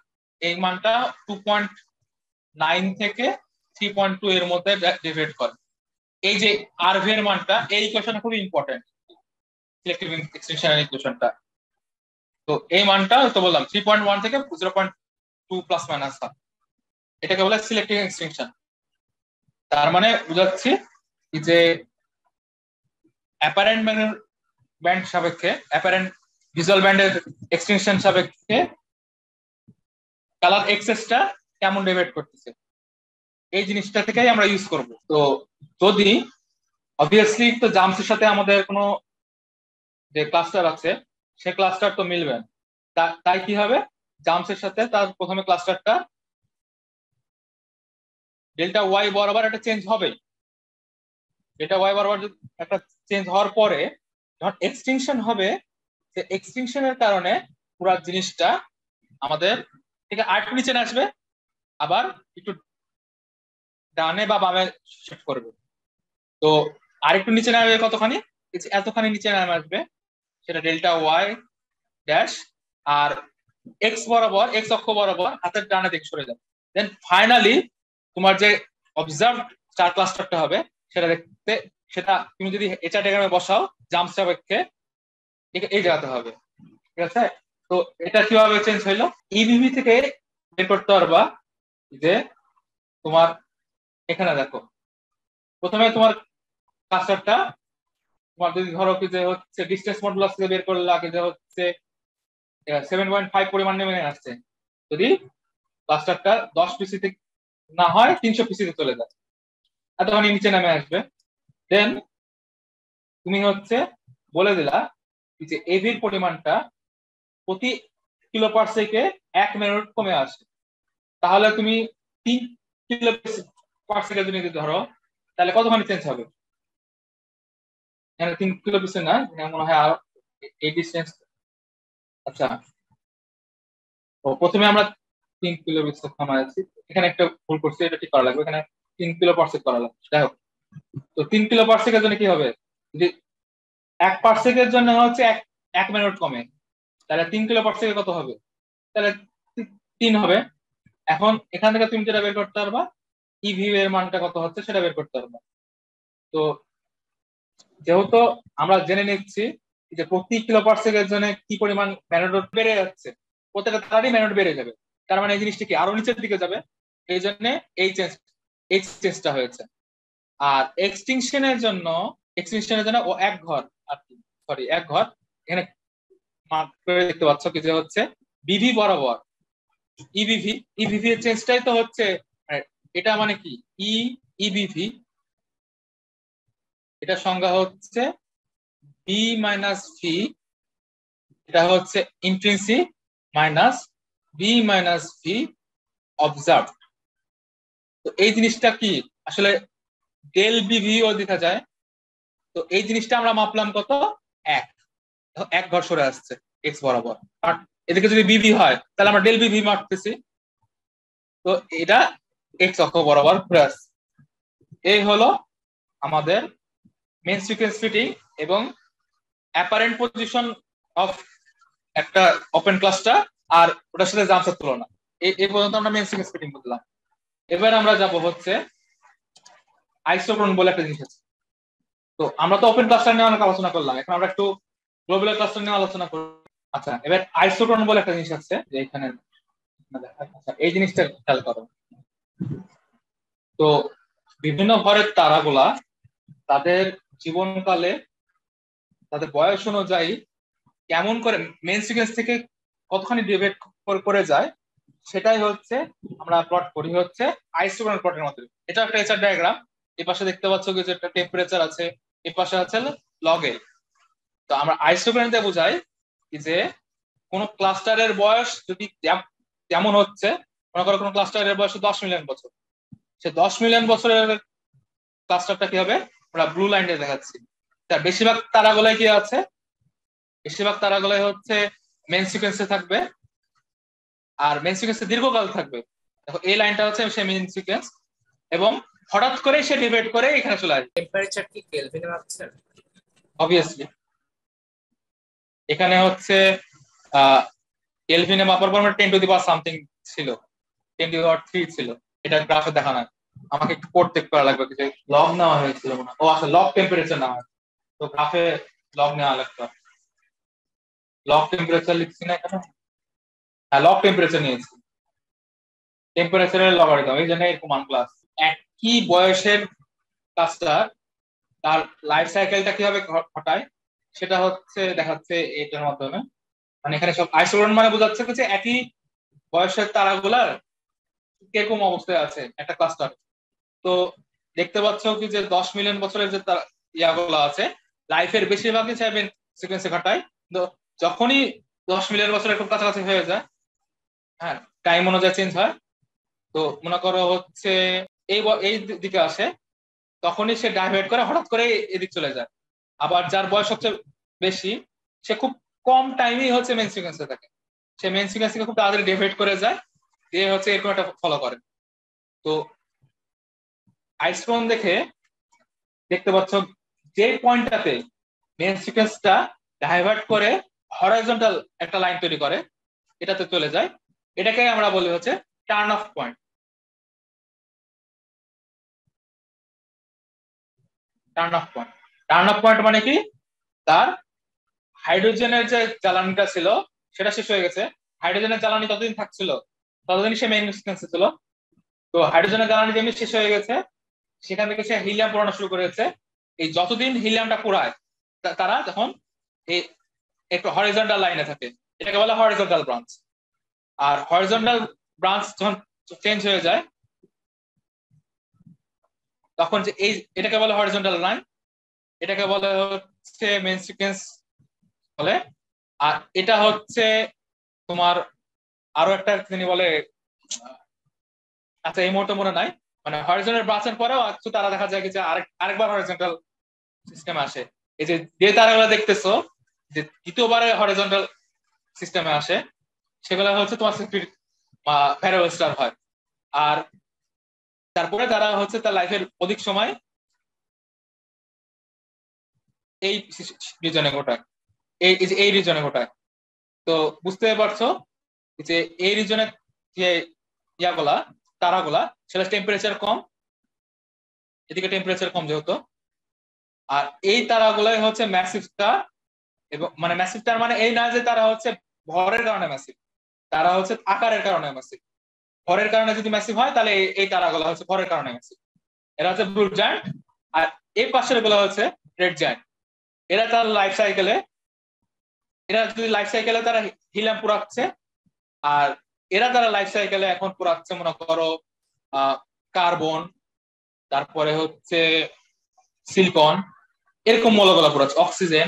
এই মানটা 2.9 থেকে 3.2 এর মধ্যে ডিভাইড করে। এই যে আরভি এর মানটা, এই ইকুয়েশনটা খুব ইম্পর্টেন্ট, সিলেক্টিভ এক্সটেনশনের ইকুয়েশনটা। তো এই মানটা তো বললাম 3.1 থেকে 0.2 প্লাস মাইনাস, এটাকে বলে সিলেক্টিভ এক্সটেনশন। তার মানে বুঝাচ্ছি যে অ্যাপারেন্ট ব্যান্ড সাপেক্ষে, অ্যাপারেন্ট ভিজুয়াল ব্যান্ডের এক্সটেনশন সাপেক্ষে কালার এক্সেসটা কেমন ডিভাইড করতেছে, এই জিনিসটা থেকেই আমরা ইউজ করব। তো যদি অবভিয়াসলি তো জাম্পসের সাথে আমাদের কোনো যে ক্লাস্টার আছে সে ক্লাস্টার তো মিলবে না, তাই কি হবে, জাম্পসের সাথে তার প্রথমে ক্লাস্টারটা ডেল্টা ওয়াই বরাবর একটা চেঞ্জ হবে। ডেল্টা ওয়াই বরাবর একটা চেঞ্জ হওয়ার পরে যখন এক্সটিংশন হবে, সে এক্সটিংশনের কারণে পুরো জিনিসটা আমাদের থেকে আরেকটু নিচে আসবে, আবার একটু ডানে বা বামে শিফট করবে। তো আরেকটু নিচে নামবে কতখানি, এতখানি নিচে নামে আসবে, সেটা ডেল্টা ওয়াই ড্যাশ, আর এক্স বরাবর, এক্স অক্ষ বরাবর হাতের ডানে দিকে সরে যাবে। দেন ফাইনালি তোমার যে অবজার্ভ স্টার ক্লাস্টারটা হবে সেটা দেখতে, সেটা তুমি যদি এইচআর ডায়াগ্রামে বসাও জাম্প সাপেক্ষে এই জায়গাতে হবে, ঠিক আছে। তো এটা কিভাবে চেঞ্জ হইলো, ইভিভি থেকে বের করতে পারবা যে তোমার এখানে দেখো, প্রথমে তোমার ক্লাস্টারটা তোমার যদি ধরো কি যে হচ্ছে ডিস্টেন্স মডুলাস থেকে বের করলে আগে যে হচ্ছে 7.5 পরিমাণ নেমে আসছে, যদি ক্লাস্টারটা 10 পিসি থেকে না হয় 300 পিসিতে চলে যায়, এতখানি নিচে নেমে আসবে। দেন তুমি হচ্ছে বলে দিলা যে এভির পরিমাণটা প্রতি কিলো পার সেকে 1 মিনিট কমে আসে, তাহলে তুমি 3 কিলো পার সেকেন্ড যদি ধরো, তাহলে কতখানি চেঞ্জ হবে, এখানে 3 কিলো পিসে না, মনে হয় আর এই ডিস্টেন্স। আচ্ছা, তো প্রথমে আমরা 3 কিলো পিসে থামাইছি, এখানে একটা ভুল করছি, এটা ঠিক করা লাগবে, এখানে 3 কিলো পার সেকেন্ড করা লাগবে। যাই হোক, তো 3 কিলো পার সেকেন্ডের জন্য কি হবে, যদি 1 পার সেকেন্ডের জন্য হচ্ছে 1 মিনিট কমে, তাহলে 3 কিলো পার সেকেন্ড কত হবে, তাহলে 3 হবে। এখন এখান থেকে তুমি যেটা বের করতে পারবা, ইভি এর মানটা কত হচ্ছে সেটা বের করতে পারবা। তো যেহেতু আমরা জেনে নিচ্ছি যে প্রতি কিলো পার সেকেন্ডের জন্য কি পরিমাণ ম্যানোডোট বেড়ে যাচ্ছে, প্রত্যেকটা তারই ম্যানোড বেড়ে যাবে, তার মানে এই জিনিসটা কি আরো নিচের দিকে যাবে, এই জন্য এই চেঞ্জটা হয়েছে। আর এক্সটিংশনের জন্য ও এক ঘর, আর কি সরি এক ঘর, এখানে মার্ক করে দেখতে পাচ্ছ কি যে হচ্ছে বিভি বরাবর ইভিভি এর চেঞ্জটাই তো হচ্ছে, এটা মানে কি ইবিভি, এটা সংজ্ঞা হচ্ছে বি মাইনাস ভি, এটা হচ্ছে intrinsic minus B minus V observe. তো এই জিনিসটা কি আসলে ডেল বিভি ও দেখা যায়। তো এই জিনিসটা আমরা মাপলাম কত, 1, 1 ঘর সরে আসছে এক্স বরাবর, আর এদিকে যদি বিভি হয় তাহলে আমরা ডেল বিভি মাপতেছি, তো এটা এক্স অক্ষ বরাবর ঘুরে আসছে। এই হলো আমাদের মেইন সিকোয়েন্স ফিটিং এবং অ্যাপারেন্ট পজিশন অফ একটা ওপেন ক্লাস্টার আর ওটার সাথে জাম্পসের তুলনা। এই পর্যন্ত আমরা মেইন সিকোয়েন্স ফিটিং বুঝলাম। এবার আমরা যাব হচ্ছে আইসোক্রন বলে একটা জিনিস আছে। তো আমরা তো ওপেন ক্লাস্টার নিয়ে অনেক আলোচনা করলাম, এখন আমরা একটু গ্লোবাল ক্লাস্টার নিয়ে আলোচনা করব। আচ্ছা, এবার আইসোক্রন বলে একটা জিনিস আছে, যে এখানে আচ্ছা এই জিনিসটা খেয়াল করো। তো বিভিন্ন ঘরের তারাগুলা তাদের জীবনকালে তাদের বয়স অনুযায়ী কেমন করে মেইন সিকোয়েন্স থেকে কতখানি ডিভাইড করে যায়, সেটাই হচ্ছে আমরা প্লট করি হচ্ছে আইসোক্রন প্লটের মধ্যে। এটা একটা এইচআর ডায়াগ্রাম, এই পাশে দেখতে পাচ্ছ যে একটা টেম্পারেচার আছে, এই পাশে আছে লগে। তো আমরা আইসোক্রনতে বোঝাই যে কোন ক্লাস্টারের বয়স যদি যেমন হচ্ছে, মনে করো কোন ক্লাস্টারের বয়স 10 মিলিয়ন বছর, সে 10 মিলিয়ন বছরের ক্লাস্টারটা কি হবে আমরা ব্লু লাইনে দেখাচ্ছি। তার বেশিরভাগ তারাগুলাই কি আছে, বেশিরভাগ তারাগুলাই হচ্ছে মেন সিকোয়েন্সে থাকবে আর মেন সিকোয়েন্সে দীর্ঘকাল থাকবে। দেখো এই লাইনটা হচ্ছে সে মেন সিকোয়েন্স, এবং হঠাৎ করে সে ডিভাইড করে এখানে চলে আসবে। টেম্পারেচার কি কেলভিনে মাপছেন? অবভিয়াসলি এখানে হচ্ছে কেলভিনে মাপার পর 10⁻³ ছিল, 10⁻³ ছিল, এটা গ্রাফে দেখা না। আমাকে একটু কোড চেক করা লাগবে যে লগ নেওয়া হয়েছিল মনে হয়। ও আচ্ছা, লগ টেম্পারেচার নেওয়া হয়, তো গ্রাফে লগ নেওয়া লাগবে। লগ টেম্পারেচার লিখছি না এখানে? হ্যাঁ, লগ টেম্পারেচার নিয়েছি, টেম্পারেচারের লগারিদম, এই জন্য এরকম মান ক্লাস। একই বয়সের কাজটা তার লাইফ সাইকেলটা কিভাবে ঘটায় সেটা হচ্ছে দেখাচ্ছে এটার মাধ্যমে। মানে এখানে সব আইসোটোন মানে বোঝাচ্ছে যে একই বয়সের তারাগুলার কিরকম অবস্থায় আছে একটা ক্লাস্টার। তো দেখতে পাচ্ছ কি যে 10 মিলিয়ন বছরের যে ইয়াগুলো আছে লাইফের বেশিরভাগই সেভেন সিকোয়েন্সে ঘটায়। তো যখনই 10 মিলিয়ন বছরের খুব কাছাকাছি হয়ে যায়, হ্যাঁ, টাইম অনুযায়ী চেঞ্জ হয়। তো মনে করো হচ্ছে এই দিকে আসে, তখনই সে ডাইভার্ট করে হঠাৎ করে এদিক চলে যায়। আবার যার বয়স সবচেয়ে বেশি সে খুব কম টাইমেই হচ্ছে মেন সিকোয়েন্সে থাকে, সে মেন সিকোয়েন্স থেকে খুব তাড়াতাড়ি ডাইভার্ট করে যায়, দিয়ে হচ্ছে এরকম একটা ফলো করে। তো আইসোটোন দেখতে পাচ্ছ যে পয়েন্টটাতে মেন সিকোয়েন্সটা ডাইভার্ট করে হরাইজন্টাল একটা লাইন তৈরি করে, এটাতে চলে যায়, এটাকে আমরা বলি হচ্ছে turn off point. Turn off point, turn off point মানে কি, তার হাইড্রোজেনের যে জ্বালানিটা ছিল সেটা শেষ হয়ে গেছে, হাইড্রোজেনের জ্বালানি ততদিন থাকছিল, ততদিন সে মেইন সিকোয়েন্সে ছিল। তো হাইড্রোজেনের জ্বালানি যেমনি শেষ হয়ে গেছে, সেখান থেকে সে হিলিয়াম পোড়ানো শুরু করেছে। এই যতদিন হিলিয়ামটা পোড়ায় তারা তখন এই একটু হরিজন্টাল লাইনে থাকে, এটাকে বলে হরিজন্টাল ব্রাঞ্চ। আর হরিজন্টাল ব্রাঞ্চ যখন চেঞ্জ হয়ে যায় তখন যে এটাকে বলে হরিজন্টাল লাইন, এটাকে বলে হচ্ছে মেইন সিকোয়েন্স বলে। আর এটা হচ্ছে তোমার আরো একটা তিনি বলে, আচ্ছা এই মুহূর্তে মনে নাই, মানে হরিজন্টাল ব্রাঞ্চের পরেও তারা দেখা যায় যে আরেকবার হরিজন্টাল সিস্টেমে আসে। এই যে তারাগুলো দেখতেছো যে দ্বিতীয়বারে হরিজন্টাল সিস্টেমে আসে, সেগুলো হচ্ছে তোমার ভ্যারিয়েবল স্টার হয়। আর তারপরে তারা হচ্ছে তার লাইফের অধিক সময় এই রিজনে ঘটায়, এই রিজনে ঘটায়। তো বুঝতে পারছো যে এই রিজনে যে ইয়াগুলা তারাগুলা সেটা টেম্পারেচার কম, এদিকে টেম্পারেচার কম যেহেতু। আর এই তারাগুলাই হচ্ছে ম্যাসিভ স্টার, এবং মানে ম্যাসিভ স্টার মানে এই না যে তারা হচ্ছে ভরের কারণে ম্যাসিভ, তারা হচ্ছে আকারের কারণে ম্যাসিভ। ভরের কারণে যদি ম্যাসিভ হয় তাহলে এই তারাগুলো হচ্ছে ভরের কারণে ম্যাসিভ, এরা হচ্ছে ব্লু জায়ান্ট। আর এই পাশের গুলো হচ্ছে রেড জায়ান্ট। এরা তার লাইফ সাইকেলে, এরা যদি লাইফ সাইকেলে তারা হিলিয়াম পুরাচ্ছে, আর এরা তারা লাইফ সাইকেলে এখন পুরাচ্ছে মনে করো কার্বন, তারপরে হচ্ছে সিলিকন, এরকম মৌলগুলো পুরাচ্ছে, অক্সিজেন।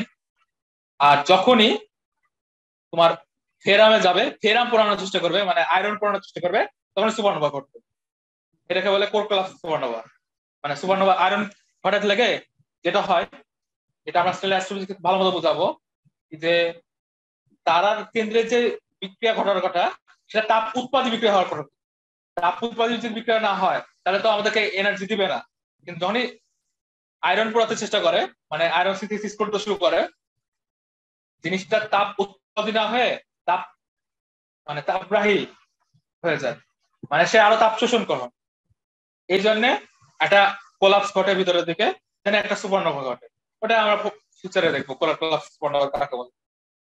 আর যখনই তোমার ফেরামে যাবে, ফেরাম পোড়ানোর চেষ্টা করবে, মানে আয়রন পোড়ানোর চেষ্টা করবে, তখন সুপারনোভা ঘটবে। এটাকে বলে কোর কোলাপস সুপারনোভা। মানে সুপারনোভা আয়রন ঘটাতে লেগে যেটা হয়, এটা আমরা অ্যাস্ট্রোলজি ভালো মতো বোঝাবো, যে তারার কেন্দ্রে যে বিক্রিয়া ঘটার কথা সেটা তাপ উৎপাদী বিক্রিয়া হওয়ার কথা। তাপ উৎপাদী যদি বিক্রিয়া না হয় তাহলে তো আমাদেরকে এনার্জি দিবে না। কিন্তু যখনই আয়রন পোড়াতে চেষ্টা করে, মানে আয়রন সিনথেসিস করতে শুরু করে, জিনিসটা তাপ উৎপাদী না হয়ে তাপ মানে তাপগ্রাহী হয়ে যায়, মানে সে আরো তাপ শোষণ করে। এই জন্য একটা কোলাপস ঘটে ভিতরের দিকে, একটা সুপারনোভা ঘটে। ওটা আমরা ফিউচারে দেখবো কোলাপস সুপারনোভা কাকে বলে।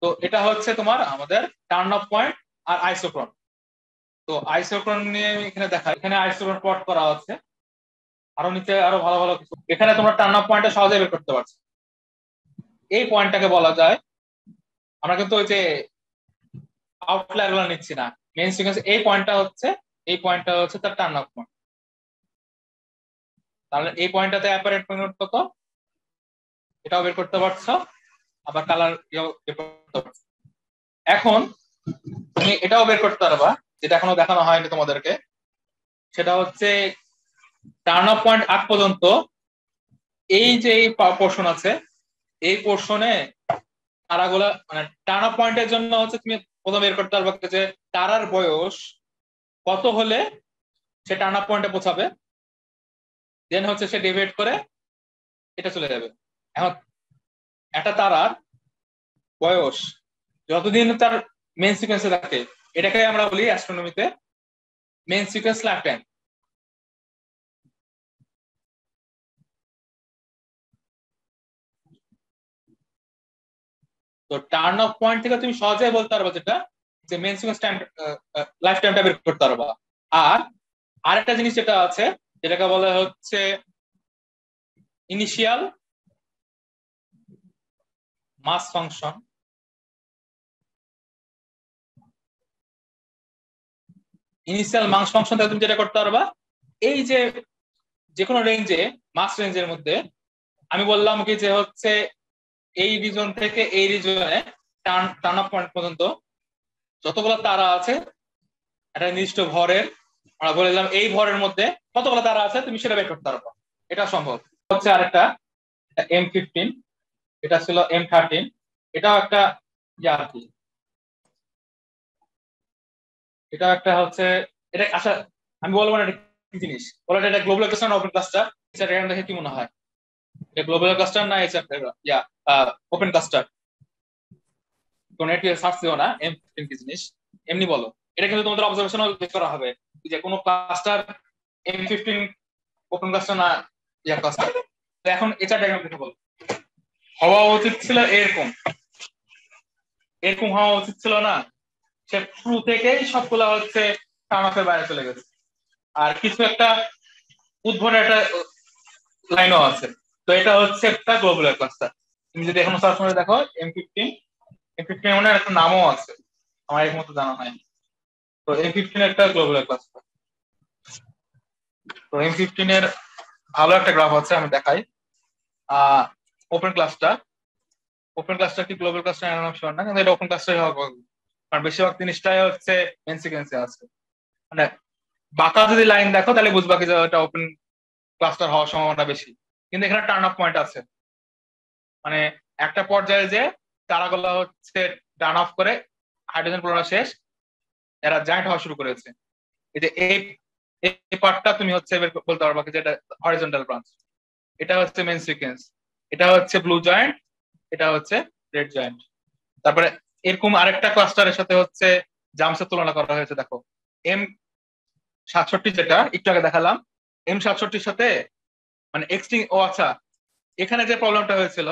তো এটা হচ্ছে তোমার আমাদের টার্ন অফ পয়েন্ট আর আইসোক্রন। তো আইসোক্রন নিয়ে এখানে দেখা, এখানে আইসোক্রন প্লট করা আছে, আরো নিচে আরো ভালো ভালো কিছু। এখানে তোমরা টার্ন অফ পয়েন্টটা সহজে বের করতে পারছো। এই পয়েন্টটাকে বলা যায়, আমরা কিন্তু ওই যে আউটলায়ার গুলো নিচ্ছি না, মেইন সিকোয়েন্স এই পয়েন্টটা হচ্ছে তার টার্ন অফ পয়েন্ট। তাহলে এই পয়েন্টটাতে অ্যাপারেন্ট পয়েন্ট কত, এটাও বের করতে পারছো, আবার কালার বের করতে পারছো। এখন তুমি এটাও বের করতে পারবা, যেটা এখনো দেখানো হয়নি তোমাদেরকে, সেটা হচ্ছে টার্ন অফ পয়েন্ট আগ পর্যন্ত এই যে পোর্শন আছে, এই পোর্শনে তারাগুলা মানে টার্ন অফ পয়েন্টের জন্য হচ্ছে তুমি প্রথমে বের করতে পারবে যে তারার বয়স কত হলে সে টার্ন অফ পয়েন্টে পৌঁছাবে, দেন হচ্ছে সে ডিভাইড করে এটা চলে যাবে। এখন একটা তারার বয়স যতদিন তার মেইন সিকোয়েন্সে থাকে এটাকে আমরা বলি অ্যাস্ট্রোনমিতে মেইন সিকোয়েন্স লাইফ টাইম। তো টার্ন অফ পয়েন্ট থেকে তুমি সহজেই বলতে পারবা যেটা যে মেইন সিকোয়েন্স টাইম লাইফ টাইমটা বের করতে পারবা। আর আরেকটা জিনিস যেটা আছে যেটাকে বলা হচ্ছে ইনিশিয়াল মাস ফাংশন। ইনিশিয়াল মাস ফাংশন থেকে তুমি যেটা করতে পারবা, এই যে যে কোনো রেঞ্জে মাস রেঞ্জের মধ্যে আমি বললাম কি যে হচ্ছে এই রিজন থেকে এই রিজনে টার্ন অফ পয়েন্ট পর্যন্ত যতগুলো তারা আছে একটা নির্দিষ্ট ভরের, আমরা বলে দিলাম এই ভরের মধ্যে কতগুলো তারা আছে তুমি সেটা বের করতে পারবা, এটা সম্ভব। হচ্ছে আরেকটা M15, এটা ছিল M13, এটাও একটা ইয়া আর কি, এটা একটা হচ্ছে এটা আচ্ছা আমি বলবো না এটা কি জিনিস, বলো এটা গ্লোবাল ক্লাস্টার না ওপেন ক্লাস্টার, সেটা এখানে দেখে কি মনে হয় এটা গ্লোবাল ক্লাস্টার না ইয়া ওপেন ক্লাস্টার? কোন একটি সার্চ দিও না M15 কি জিনিস, এমনি বলো। এটা কিন্তু তোমাদের অবজারভেশনাল বের করা হবে যে কোন ক্লাস্টার M15 ওপেন ক্লাস্টার না ইয়া ক্লাস্টার। তো এখন এটা ডায়াগ্রাম দেখে বলো, হওয়া উচিত ছিল এরকম, এরকম হওয়া উচিত ছিল না? সে শুরু থেকেই সবগুলা হচ্ছে টার্নঅফের বাইরে চলে গেছে, আর কিছু একটা উদ্ভরের একটা লাইনও আছে। তো এটা হচ্ছে একটা গ্লোবাল ক্লাস্টার। তুমি যদি এখন সার্চ করে দেখো M15 এর একটা নামও আছে, আমার এই মতো জানা নাই। তো M15 একটা গ্লোবাল ক্লাস্টার। তো M15 এর ভালো একটা গ্রাফ আছে, আমি দেখাই। ওপেন ক্লাস্টার, ওপেন ক্লাস্টার কি গ্লোবাল ক্লাস্টার আমি শিওর না, কিন্তু এটা ওপেন ক্লাস্টার হওয়া কথা। কারণ বেশিরভাগ জিনিসটাই হচ্ছে মেন সিকোয়েন্সে আছে। মানে বাঁকা যদি লাইন দেখো তাহলে বুঝবা কি যে এটা ওপেন ক্লাস্টার হওয়ার সম্ভাবনা বেশি। কিন্তু এখানে টার্ন অফ পয়েন্ট আছে, মানে একটা পর্যায়ে যে তারাগুলো হচ্ছে টার্ন অফ করে হাইড্রোজেন পুরোনো শেষ, এরা জায়ান্ট হওয়া শুরু করেছে। এই যে এই পার্টটা তুমি হচ্ছে বলতে পারবা যে এটা হরিজন্টাল ব্রাঞ্চ, এটা হচ্ছে মেন সিকোয়েন্স, এটা হচ্ছে ব্লু জয়েন্ট, এটা হচ্ছে রেড জয়েন্ট। তারপরে এরকম আরেকটা ক্লাস্টারের সাথে হচ্ছে জামসের তুলনা করা হয়েছে। দেখো M67 যেটা একটু আগে দেখালাম, M67 সাথে মানে এক্সটিং, ও আচ্ছা এখানে যে প্রবলেমটা হয়েছিল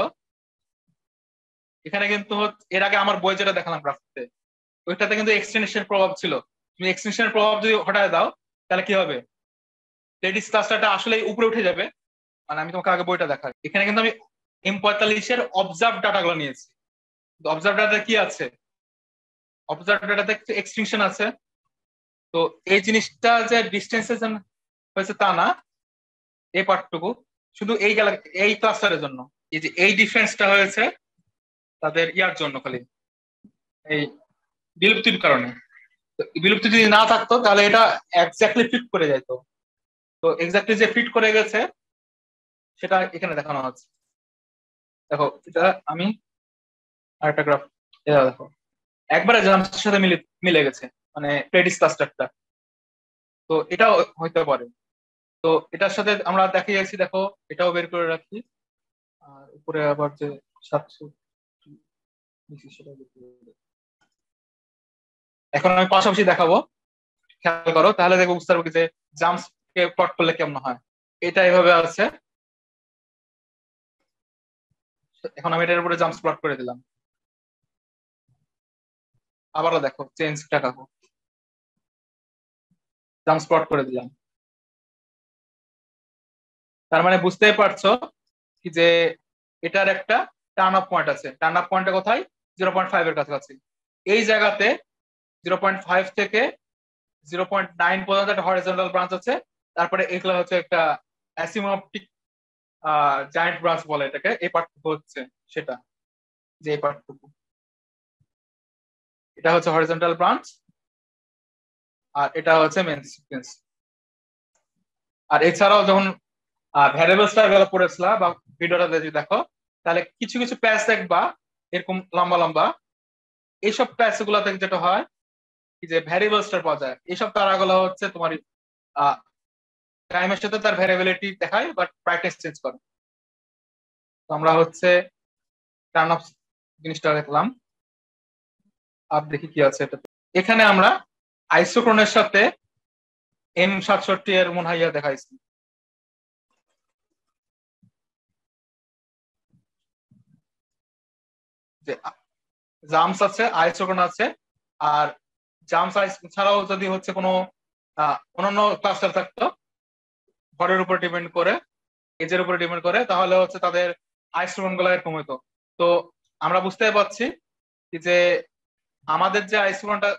এখানে কিন্তু এর আগে আমার বই যেটা দেখালাম গ্রাফতে, ওইটাতে কিন্তু এক্সটেনশনের প্রভাব ছিল। তুমি এক্সটেনশনের প্রভাব যদি হটায় দাও তাহলে কি হবে, লেডিস ক্লাস্টারটা আসলে উপরে উঠে যাবে। মানে আমি তোমাকে আগে বইটা দেখাই, এখানে কিন্তু আমি M45 এর অবজার্ভ ডাটাগুলো নিয়েছি। অবজার্ভ ডাটা কি আছে, অবজার্ভ ডাটাতে এক্সটিংশন আছে। তো এই জিনিসটা যে ডিস্টেন্সের জন্য হয়েছে তা না, এই পার্টটুকু শুধু এই ক্লাস্টারের জন্য, এই যে এই ডিফারেন্সটা হয়েছে তাদের ইয়ার জন্য খালি, এই বিলুপ্তির কারণে। তো বিলুপ্তি যদি না থাকতো তাহলে এটা এক্স্যাক্টলি ফিট করে যাইতো। তো এক্স্যাক্টলি যে ফিট করে গেছে সেটা এখানে দেখানো হচ্ছে। দেখো এটা আমি আরেকটা গ্রাফ, এটা দেখো একবারে জাম্পের সাথে মিলে মিলে গেছে, মানে প্লেডিস ক্লাস্টারটা। তো এটাও হইতে পারে। তো এটার সাথে আমরা দেখিয়েছি, দেখো এটাও বের করে রাখি। আর উপরে আবার যে 700 সেটা বের করে রাখি। এখন আমি পাশাপাশি দেখাবো, খেয়াল করো তাহলে দেখবো বুঝতে পারবো যে জাম্পস কে প্লট করলে কেমন হয়। এটা এভাবে আছে, এখন আমি এটার উপরে জাম্পস প্লট করে দিলাম। আবারও দেখো চেঞ্জটা দেখো, জাম্পস প্লট করে দিলাম। তার মানে বুঝতেই পারছো কি যে এটার একটা টার্ন অফ পয়েন্ট আছে। টার্ন অফ পয়েন্টটা কোথায়, 0.5 এর কাছাকাছি। এই জায়গাতে 0.5 থেকে 0.9 পর্যন্ত একটা হরিজন্টাল ব্রাঞ্চ আছে। তারপরে এগুলো হচ্ছে একটা অ্যাসিমপটিক জায়ান্ট ব্রাঞ্চ বলে এটাকে। এই পার্টটুকু হচ্ছে সেটা, যে এই পার্টটুকু এটা হচ্ছে হরিজন্টাল ব্রাঞ্চ, আর এটা হচ্ছে মেন সিকোয়েন্স। আর এছাড়াও যখন ভ্যারিয়েবলসটা এগুলো পড়েছিলা বা ভিডিওটা যদি দেখো তাহলে কিছু কিছু প্যাচ দেখবা এরকম লম্বা লম্বা, এইসব প্যাচ গুলাতে যেটা হয় কি যে ভ্যারিয়েবলসটা পাওয়া যায়। এইসব তারাগুলো হচ্ছে তোমার টাইমের সাথে তার ভ্যারিয়েবিলিটি দেখায় বাট ব্রাইটনেস চেঞ্জ করে। তো আমরা হচ্ছে টার্ন অফ জিনিসটা দেখলাম। আর দেখি কি আছে এটা। এখানে আমরা আইসোক্রোনের সাথে M67 এর মনে হয় দেখাইছি, যে জাম্পস আছে, আইসোক্রোন আছে। আর জাম্পস ছাড়াও যদি হচ্ছে কোনো অন্যান্য ক্লাস্টার থাকতো ভরের উপর ডিপেন্ড করে, এজের উপরে ডিপেন্ড করে, তাহলে হচ্ছে তাদের আইসোক্রোন গুলো এরকম হতো। তো আমরা বুঝতে পারছি কি যে আমাদের যে আইসোক্রোনটা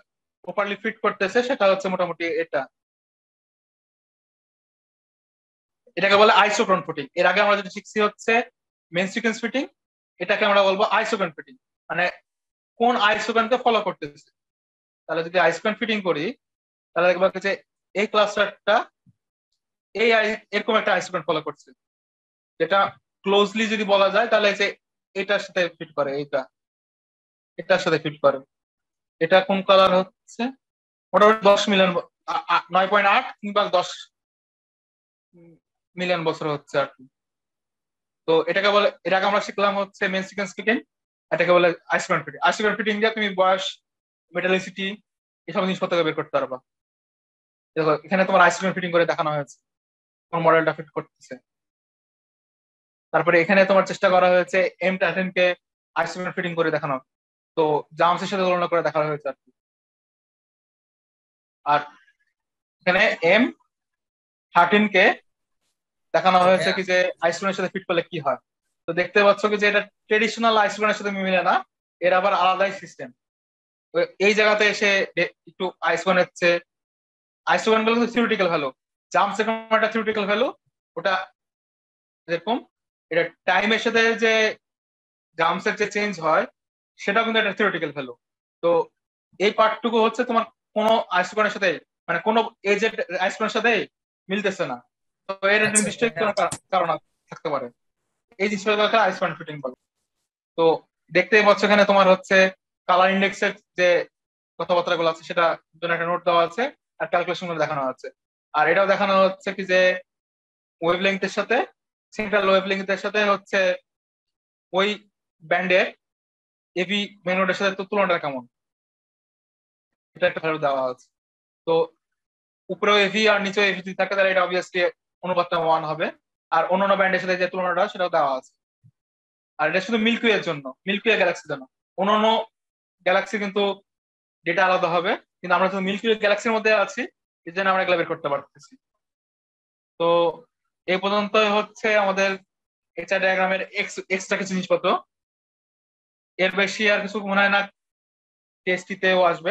প্রপারলি ফিট করতেছে সেটা হচ্ছে মোটামুটি এটাকে বলে আইসোক্রোন ফিটিং। এর আগে আমরা যেটা শিখছি হচ্ছে মেন সিকোয়েন্স ফিটিং, এটাকে আমরা বলবো আইসোক্রোন ফিটিং, মানে কোন আইসোক্রোনকে ফলো করতেছে। তাহলে যদি আইসোক্রোন ফিটিং করি তাহলে দেখবো যে এই ক্লাস্টারটা এরকম একটা আইসোক্রোন ফলো করছে, যেটা ক্লোজলি যদি বলা যায় তাহলে যে এটার সাথে ফিট করে, এটার সাথে ফিট করে। এটা কোন কালার হচ্ছে মোটামুটি 10 মিলিয়ন, 9.8 কিংবা 10 মিলিয়ন বছর হচ্ছে আর কি। তো এটাকে বলে, এটাকে আমরা শিখলাম হচ্ছে মেন সিকোয়েন্স ফিটিং, এটাকে বলে আইসোক্রোন ফিটিং। আইসোক্রোন ফিটিং দিয়ে তুমি বয়স, মেটালিসিটি, এসব জিনিসপত্রকে বের করতে পারবা। দেখো এখানে তোমার আইসোক্রোন ফিটিং করে দেখানো হয়েছে কোন মডেলটা ফিট করতেছে। তারপরে এখানে তোমার চেষ্টা করা হয়েছে M13 কে আইসোক্রোন ফিটিং করে দেখানো, তো জাম্পসের সাথে তুলনা করে দেখা হয়েছে আর কি। আর এখানে M13 কে দেখানো তো হয়েছে ভাইয়া, কি যে আইসোক্রোনের সাথে ফিট করলে কি হয়। তো দেখতে পাচ্ছ কি যে এটা ট্রেডিশনাল আইসোক্রোনের সাথে মিলে না, এর আবার আলাদাই সিস্টেম। এই জায়গাতে এসে একটু আইসোক্রোন হচ্ছে, আইসোক্রোন গুলো থিওরিটিক্যাল ভ্যালু, জাম্পস এরকম একটা থিওরিটিক্যাল ভ্যালু, ওটা যেরকম এটা টাইমের সাথে যে জাম্পসের যে চেঞ্জ হয় সেটা কিন্তু একটা থিওরিটিক্যাল ভ্যালু। তো এই পার্টটুকু হচ্ছে তোমার কোনো আইসোক্রোনের সাথে, মানে কোনো এজেড আইসোক্রোনের সাথে মিলতেছে না। তো এর আচ্ছা নির্দিষ্ট ভাইয়া, কোনো কারণ থাকতে পারে, এই জিনিসটাকে আইসোক্রোন ফিটিং বলে। তো দেখতেই পাচ্ছ এখানে তোমার হচ্ছে কালার ইন্ডেক্সের যে কথাবার্তা গুলো আছে সেটা জন্য একটা নোট দেওয়া আছে, আর ক্যালকুলেশন গুলো দেখানো আছে। আর এটাও দেখানো হচ্ছে কি যে ওয়েভলেংথের সাথে, সেন্ট্রাল ওয়েভলেংথের সাথে হচ্ছে ওই ব্যান্ডের এবি মেনুটের সাথে তো তুলনাটা কেমন, এটা একটা ভ্যালু দেওয়া আছে। তো উপরেও এভি আর নিচেও এভি যদি থাকে তাহলে এটা অবভিয়াসলি অনুপাতটা 1 হবে। আর অন্যান্য ব্যান্ডের সাথে যে তুলনাটা সেটাও দেওয়া আছে। আর এটা শুধু মিল্কি ওয়ের জন্য, মিল্কি ওয়ে গ্যালাক্সির জন্য। অন্যান্য গ্যালাক্সি কিন্তু ডেটা আলাদা হবে, কিন্তু আমরা তো মিল্কি ওয়ে গ্যালাক্সির মধ্যে আছি, এই জন্য আমরা এগুলো বের করতে পারতেছি। তো এই পর্যন্ত হচ্ছে আমাদের এইচআর ডায়াগ্রামের এক্সট্রা কিছু জিনিসপত্র। এর বেশি আর কিছু মনে হয় না টেস্টিতেও আসবে।